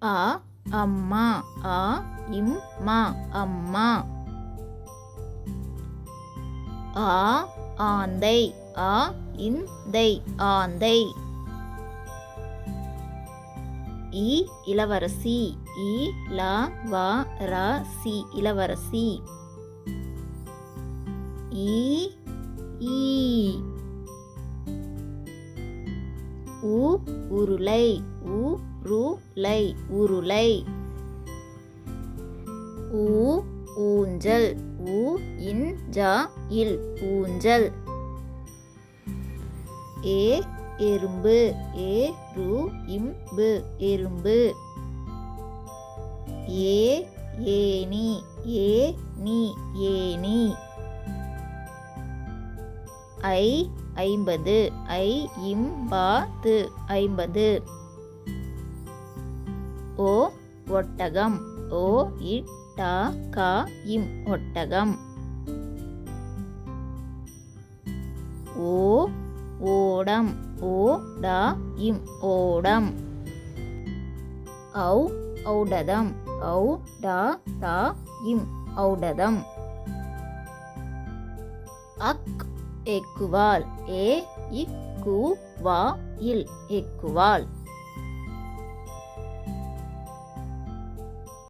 அ அம்மா. அ இம் மா அம்மா. ஆ ஆந்தை. ஆ இந்தை ஆந்தை. இ இளவரசி. இ ல வ ர சி இளவரசி. ஈ ஈ. உ உருளை. உ ரு லை உருளை. ஊ ஊஞ்சல். ஊ இன் ஜ இல் ஊஞ்சல். ஏ எறும்பு. ஏ ரு இம் பு எறும்பு. ஏ ஏணி. ஏ நீ ஏணி. ஐ ஐம்பது. ஐ இம் பா து ஐம்பது. ஓ ஒட்டகம். ஓ இட் ட க இம் ஒட்டகம். ஓ ஓடம். ஓ ட இம் ஓடம். ஔ ஔடதம். ஔ ட த இம் ஔடதம். அக் எக்குவால். ஏ இக்கு வா இல் எக்குவால்.